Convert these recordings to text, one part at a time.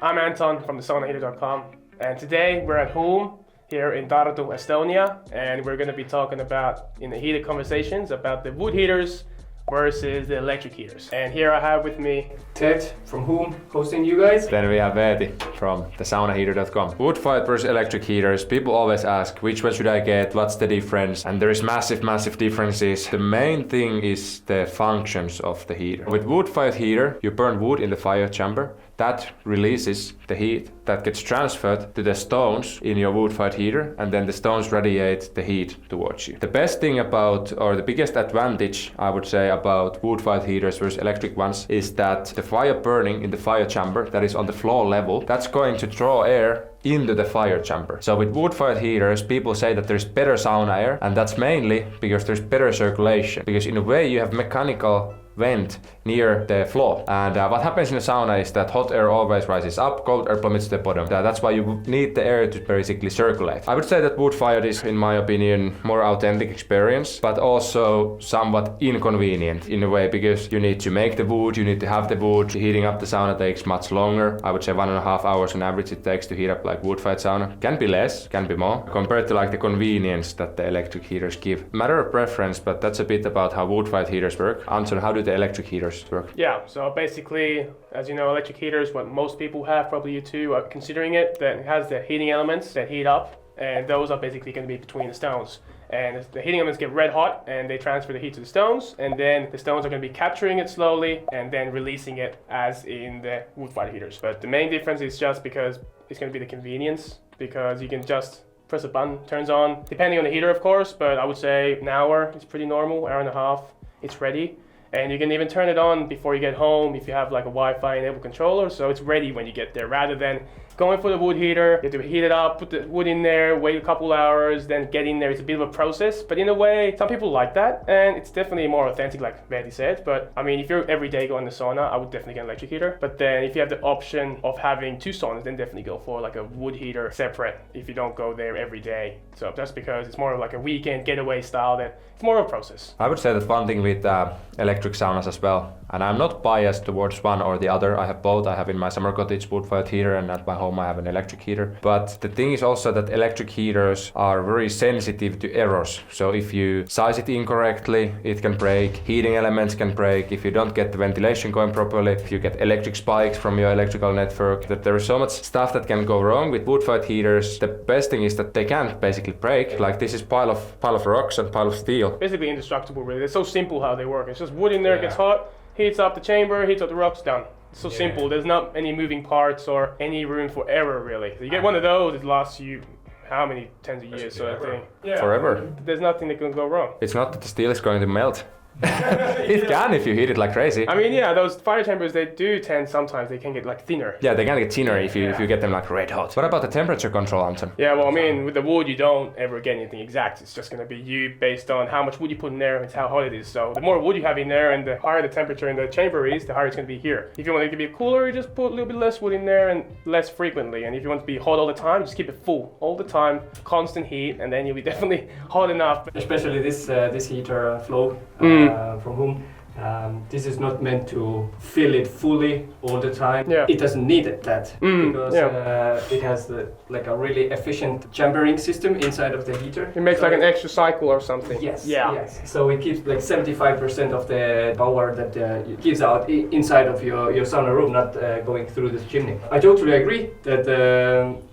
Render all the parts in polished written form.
I'm Anton from thesaunaheater.com, and today we're at home here in Tartu, Estonia, and we're going to be talking about, in the heated conversations, about the wood heaters versus the electric heaters. And here I have with me Ted from Whom hosting you guys. Then we have Veeti from thesaunaheater.com. Wood-fired versus electric heaters. People always ask, which one should I get? What's the difference? And there is massive differences. The main thing is the functions of the heater. With wood-fired heater, you burn wood in the fire chamber. That releases the heat that gets transferred to the stones in your wood-fired heater, and then the stones radiate the heat towards you. The best thing about, or the biggest advantage, I would say, about wood-fired heaters versus electric ones is that the fire burning in the fire chamber that is on the floor level, that's going to draw air into the fire chamber. So with wood-fired heaters, people say that there's better sauna air, and that's mainly because there's better circulation. Because in a way you have mechanical vent near the floor, and what happens in the sauna is that hot air always rises up, cold air plummets to the bottom. That's why you need the air to basically circulate. I would say that wood-fired is, in my opinion, more authentic experience, but also somewhat inconvenient in a way, because you need to make the wood, you need to have the wood. Heating up the sauna takes much longer. I would say 1.5 hours on average it takes to heat up like wood-fired sauna. Can be less, can be more, compared to like the convenience that the electric heaters give. Matter of preference, but that's a bit about how wood-fired heaters work. Anton, how do the electric heaters work? Yeah, so basically, as you know, electric heaters, what most people have, probably you too, are considering it, that it has the heating elements that heat up, and those are basically going to be between the stones. And the heating elements get red hot, and they transfer the heat to the stones, and then the stones are going to be capturing it slowly, and then releasing it as in the wood-fired heaters. But the main difference is just because it's going to be the convenience, because you can just press a button, turns on, depending on the heater of course, but I would say an hour is pretty normal, hour and a half, it's ready. And you can even turn it on before you get home if you have like a Wi-Fi enabled controller, so it's ready when you get there, rather than going for the wood heater. You have to heat it up, put the wood in there, wait a couple hours, then get in there. It's a bit of a process, but in a way, some people like that, and it's definitely more authentic, like Veeti said. But I mean, if you're every day going to sauna, I would definitely get an electric heater. But then if you have the option of having two saunas, then definitely go for like a wood heater separate if you don't go there every day. So that's because it's more of like a weekend getaway style, that it's more of a process. I would say that one thing with electric saunas as well, and I'm not biased towards one or the other. I have both. I have in my summer cottage wood-fired heater, and at my home I have an electric heater. But the thing is also that electric heaters are very sensitive to errors. So if you size it incorrectly, it can break. Heating elements can break. If you don't get the ventilation going properly, if you get electric spikes from your electrical network, that there is so much stuff that can go wrong with wood-fired heaters. The best thing is that they can't basically break. Like this is pile of rocks and pile of steel. Basically indestructible, really. It's so simple how they work. It's just wood in there, gets hot, heats up the chamber, heats up the rocks, done. It's so simple. There's not any moving parts or any room for error, really. So you get one of those, it lasts you how many tens of years, so I think. Forever. There's nothing that can go wrong. It's not that the steel is going to melt. It can if you heat it like crazy. I mean, yeah, those fire chambers, they do tend, sometimes they can get like thinner. Yeah, they can get thinner if you get them like red hot. What about the temperature control, Anton? Yeah, well, I mean, with the wood, you don't ever get anything exact. It's just going to be you based on how much wood you put in there and how hot it is. So the more wood you have in there and the higher the temperature in the chamber is, the higher it's going to be here. If you want it to be cooler, you just put a little bit less wood in there and less frequently. And if you want it to be hot all the time, just keep it full all the time, constant heat, and then you'll be definitely hot enough. Especially this heater flow from Whom. This is not meant to fill it fully all the time. Yeah. It doesn't need that because it has like a really efficient chambering system inside of the heater. It makes like an extra cycle or something. Yes. Yeah. Yes. So it keeps like 75% of the power that it gives out inside of your sauna room, not going through this chimney. I totally agree that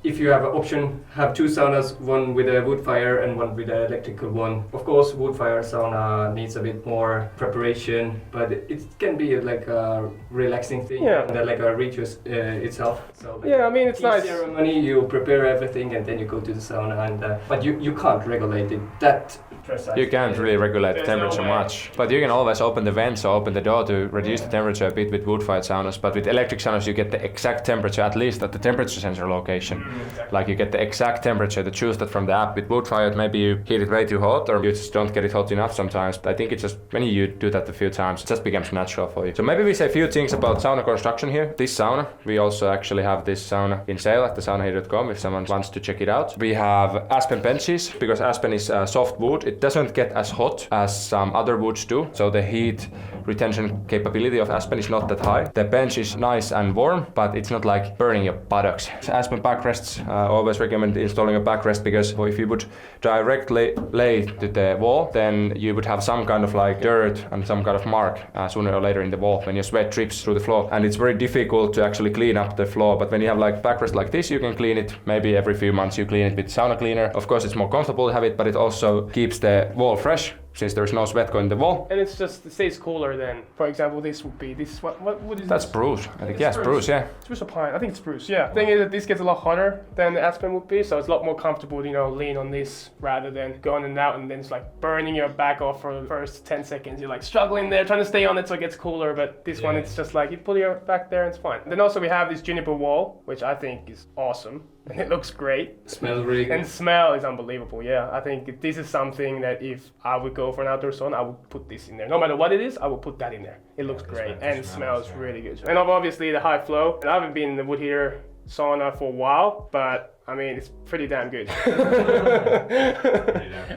if you have an option, have two saunas, one with a wood fire and one with an electrical one. Of course, wood fire sauna needs a bit more preparation, but it can be like a relaxing thing, and like a ritual itself. So like I mean, it's nice. Ceremony, you prepare everything and then you go to the sauna, and but you can't regulate it that precise. You can't really regulate the temperature much, but you can always open the vents or open the door to reduce the temperature a bit with wood-fired saunas. But with electric saunas, you get the exact temperature, at least at the temperature sensor location. Like you get the exact temperature to choose that from the app. With wood-fired, maybe you heat it way too hot, or you just don't get it hot enough sometimes. But I think it's just when you do that a few times, times, it just becomes natural for you. So maybe we say a few things about sauna construction here. This sauna, we also actually have this sauna in sale at thesaunaheater.com if someone wants to check it out. We have aspen benches, because aspen is soft wood. It doesn't get as hot as some other woods do, so the heat retention capability of aspen is not that high. The bench is nice and warm, but it's not like burning your buttocks. Aspen backrests, always recommend installing a backrest, because if you would directly lay to the wall, then you would have some kind of like dirt and some kind of mark sooner or later in the wall when your sweat drips through the floor, and it's very difficult to actually clean up the floor. But when you have like backrest like this, you can clean it. Maybe every few months you clean it with sauna cleaner. Of course it's more comfortable to have it, but it also keeps the wall fresh, since there's no sweat going in the wall. And it stays cooler than, for example, this would be, this, what wood is That's this? spruce, I think, yeah, spruce, yeah. Spruce or pine, I think it's spruce, yeah. The thing is that this gets a lot hotter than the aspen would be, so it's a lot more comfortable, you know, lean on this rather than going in and out, and then it's like burning your back off for the first 10 seconds. You're like struggling there, trying to stay on it so it gets cooler, but this one, it's just like, you pull your back there and it's fine. Then also we have this juniper wall, which I think is awesome. And it looks great. Smells really good. And smell is unbelievable, yeah. I think this is something that if I would go for an outdoor sauna, I would put this in there. No matter what it is, I would put that in there. It looks great and it smells really good. And obviously the high flow. And I haven't been in the wood heater sauna for a while, but I mean, it's pretty damn good.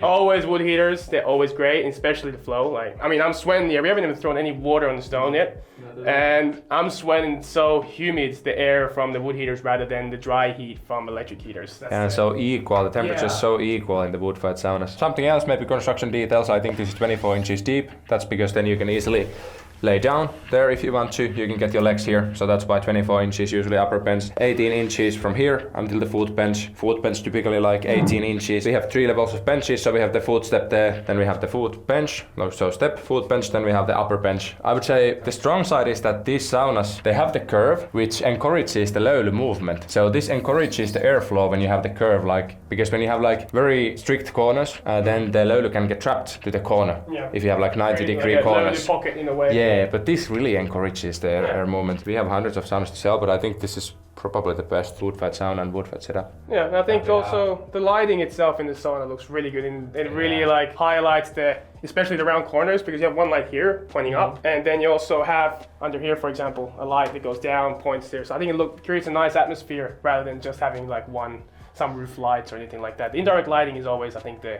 Always wood heaters, they're always great, especially the flow. Like, I mean, I'm sweating here. We haven't even thrown any water on the stone yet. And I'm sweating so humid, the air from the wood heaters rather than the dry heat from electric heaters. And so equal, the temperature is so equal in the wood-fired saunas. Something else, maybe construction details. I think this is 24 inches deep. That's because then you can easily lay down there if you want to. You can get your legs here, so that's why 24 inches, usually upper bench. 18 inches from here until the foot bench. Foot bench typically like 18 inches. We have 3 levels of benches, so we have the foot step there, then we have the foot bench, so step, foot bench, then we have the upper bench. I would say the strong side is that these saunas, they have the curve, which encourages the löyly movement. So this encourages the airflow when you have the curve, like, because when you have like very strict corners, then the löyly can get trapped to the corner. Yeah. If you have like 90-degree like corners. Pocket in a way. Yeah, but this really encourages the air movement. We have hundreds of saunas to sell, but I think this is probably the best wood-fired sauna and wood-fired setup. Yeah, and I think also the lighting itself in the sauna looks really good, and it really like highlights especially the round corners, because you have one light here pointing up, and then you also have under here, for example, a light that goes down, points there. So I think it creates a nice atmosphere rather than just having like some roof lights or anything like that. The indirect lighting is always, I think, the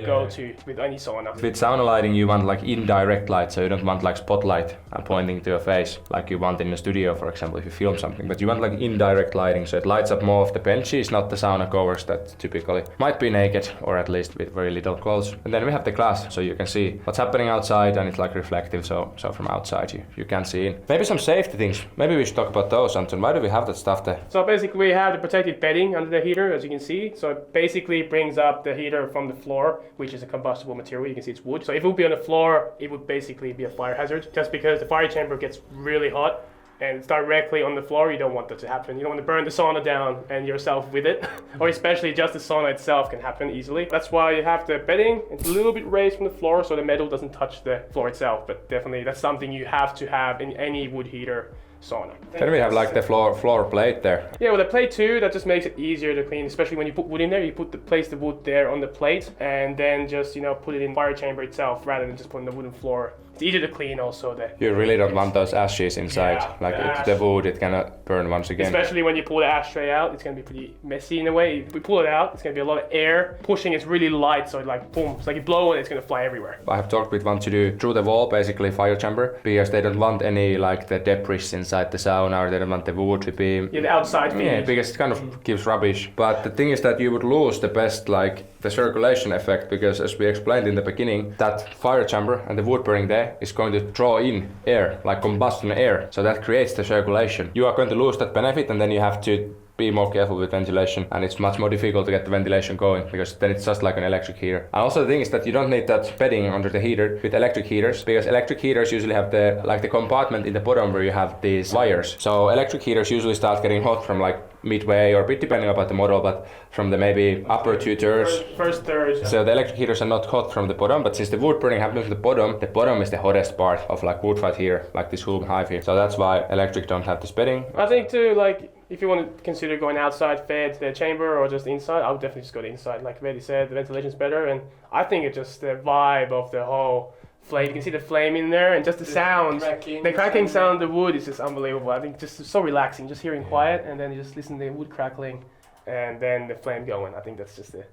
go to with any sauna. With sauna lighting, you want like indirect light, so you don't want like spotlight pointing to your face like you want in a studio, for example, if you film something. But you want like indirect lighting, so it lights up more of the benches, not the sauna goers that typically might be naked or at least with very little clothes. And then we have the glass, so you can see what's happening outside, and it's like reflective, so from outside you can see in. Maybe some safety things. Maybe we should talk about those, Anton. Why do we have that stuff there? So basically we have the protective bedding under the heater, as you can see. So it basically brings up the heater from the floor, which is a combustible material. You can see it's wood. So if it would be on the floor, it would basically be a fire hazard, just because the fire chamber gets really hot and it's directly on the floor. You don't want that to happen. You don't want to burn the sauna down and yourself with it, or especially just the sauna itself can happen easily. That's why you have the bedding. It's a little bit raised from the floor so the metal doesn't touch the floor itself, but definitely that's something you have to have in any wood heater sauna. Then we have like the floor plate there. Yeah, well, the plate too, that just makes it easier to clean, especially when you put wood in there. You place the wood there on the plate and then just, put it in the fire chamber itself rather than just putting the wooden floor. It's easier to clean also. You really don't want those ashes inside. The wood, it cannot burn once again. Especially when you pull the ashtray out, it's going to be pretty messy in a way. If we pull it out, it's going to be a lot of air pushing. It's really light, so like boom, it's like you blow it, it's going to fly everywhere. I have talked with one to do through the wall, basically fire chamber, because they don't want any like the debris inside the sauna, or they don't want the wood to be the outside finish. Yeah, because it kind of gives rubbish. But the thing is that you would lose the best the circulation effect, because as we explained in the beginning, that fire chamber and the wood burning there is going to draw in air, like combustion air, so that creates the circulation. You are going to lose that benefit, and then you have to be more careful with ventilation, and it's much more difficult to get the ventilation going, because then it's just like an electric heater. And also the thing is that you don't need that bedding under the heater with electric heaters, because electric heaters usually have the compartment in the bottom where you have these wires. So electric heaters usually start getting hot from like midway, or a bit depending about the model, but from the maybe upper 2/3. First third. So the electric heaters are not hot from the bottom, but since the wood burning happens at the bottom is the hottest part of like wood-fired heater, like this whole hive here. So that's why electric don't have this bedding. I think too, like, if you want to consider going outside fed the chamber or just inside, I would definitely just go to inside. Like Vedi said, the ventilation's better, and I think it's just the vibe of the whole flame. You can see the flame in there, and just the sound, the cracking sound of the wood is just unbelievable. I think just so relaxing, just hearing quiet, and then you just listen to the wood crackling, and then the flame going. I think that's just it.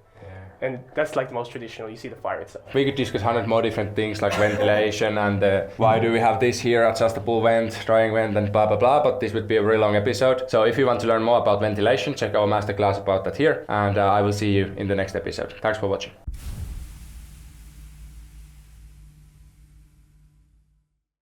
And that's like the most traditional. You see the fire itself. We could discuss 100 more different things like ventilation and why do we have this here, adjustable vent, drying vent, and blah blah blah. But this would be a really long episode. So if you want to learn more about ventilation, check our masterclass about that here. And I will see you in the next episode. Thanks for watching.